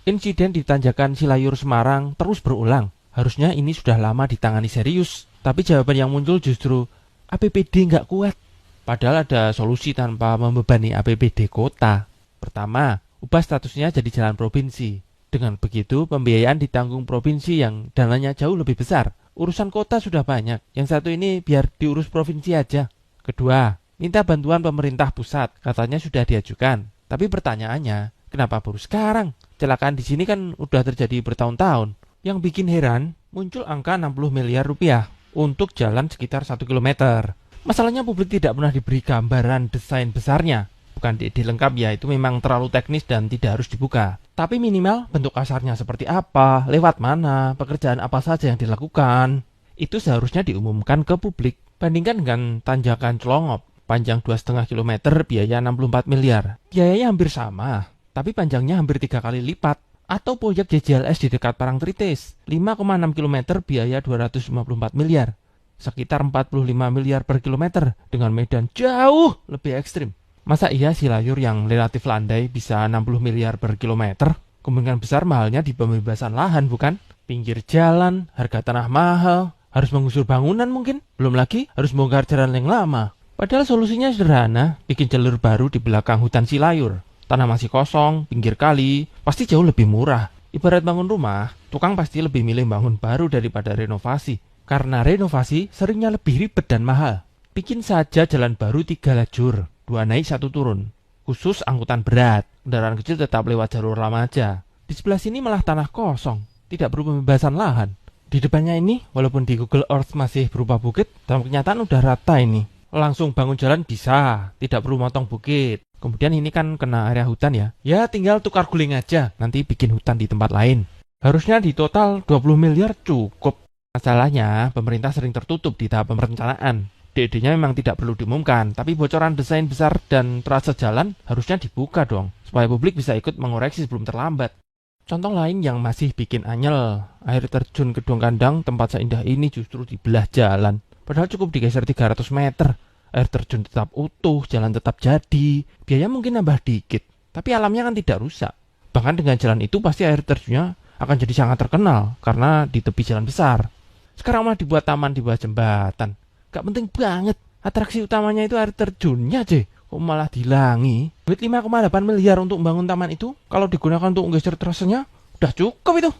Insiden di Tanjakan Silayur Semarang terus berulang. Harusnya ini sudah lama ditangani serius. Tapi jawaban yang muncul justru APBD nggak kuat. Padahal ada solusi tanpa membebani APBD kota. Pertama, ubah statusnya jadi jalan provinsi. Dengan begitu, pembiayaan ditanggung provinsi yang dananya jauh lebih besar. Urusan kota sudah banyak. Yang satu ini biar diurus provinsi aja. Kedua, minta bantuan pemerintah pusat. Katanya sudah diajukan. Tapi pertanyaannya, kenapa baru sekarang? Kecelakaan di sini kan udah terjadi bertahun-tahun. Yang bikin heran, muncul angka 60 miliar rupiah untuk jalan sekitar 1 kilometer. Masalahnya publik tidak pernah diberi gambaran desain besarnya. Bukan DD lengkap ya, itu memang terlalu teknis dan tidak harus dibuka. Tapi minimal bentuk kasarnya seperti apa, lewat mana, pekerjaan apa saja yang dilakukan. Itu seharusnya diumumkan ke publik. Bandingkan dengan Tanjakan Celongop, panjang 2,5 km, biaya 64 miliar. Biayanya hampir sama, tapi panjangnya hampir 3 kali lipat. Atau proyek JJLS di dekat Parangtritis, 5,6 km, biaya 254 miliar. Sekitar 45 miliar per kilometer, dengan medan jauh lebih ekstrim. Masa iya Silayur yang relatif landai bisa 60 miliar per kilometer? Kemungkinan besar mahalnya di pembebasan lahan, bukan? Pinggir jalan, harga tanah mahal, harus menggusur bangunan mungkin. Belum lagi harus bongkar jalan yang lama. Padahal solusinya sederhana, bikin jalur baru di belakang hutan Silayur. Tanah masih kosong, pinggir kali, pasti jauh lebih murah. Ibarat bangun rumah, tukang pasti lebih milih bangun baru daripada renovasi. Karena renovasi seringnya lebih ribet dan mahal. Bikin saja jalan baru 3 lajur, 2 naik 1 turun. Khusus angkutan berat, kendaraan kecil tetap lewat jalur lama aja. Di sebelah sini malah tanah kosong, tidak perlu pembebasan lahan. Di depannya ini, walaupun di Google Earth masih berupa bukit, dalam kenyataan udah rata ini. Langsung bangun jalan bisa, tidak perlu motong bukit. Kemudian ini kan kena area hutan ya. Ya tinggal tukar guling aja, nanti bikin hutan di tempat lain. Harusnya di total 20 miliar cukup. Masalahnya, pemerintah sering tertutup di tahap perencanaan. DD-nya memang tidak perlu diumumkan, tapi bocoran desain besar dan trase jalan harusnya dibuka dong, supaya publik bisa ikut mengoreksi sebelum terlambat. Contoh lain yang masih bikin anyel, air terjun Kedung Kandang tempat seindah ini justru dibelah jalan. Padahal cukup digeser 300 meter. Air terjun tetap utuh, jalan tetap jadi. Biaya mungkin nambah dikit, tapi alamnya kan tidak rusak. Bahkan dengan jalan itu pasti air terjunnya akan jadi sangat terkenal karena di tepi jalan besar. Sekarang malah dibuat taman di bawah jembatan. Gak penting banget. Atraksi utamanya itu air terjunnya aja. Kok malah dilangi? Duit 5,8 miliar untuk membangun taman itu, kalau digunakan untuk menggeser trasenya, udah cukup itu.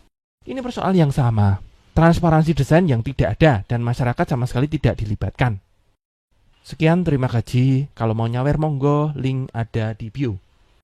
Ini persoalan yang sama. Transparansi desain yang tidak ada dan masyarakat sama sekali tidak dilibatkan. Sekian, terima kasih. Kalau mau nyawer monggo, link ada di bio.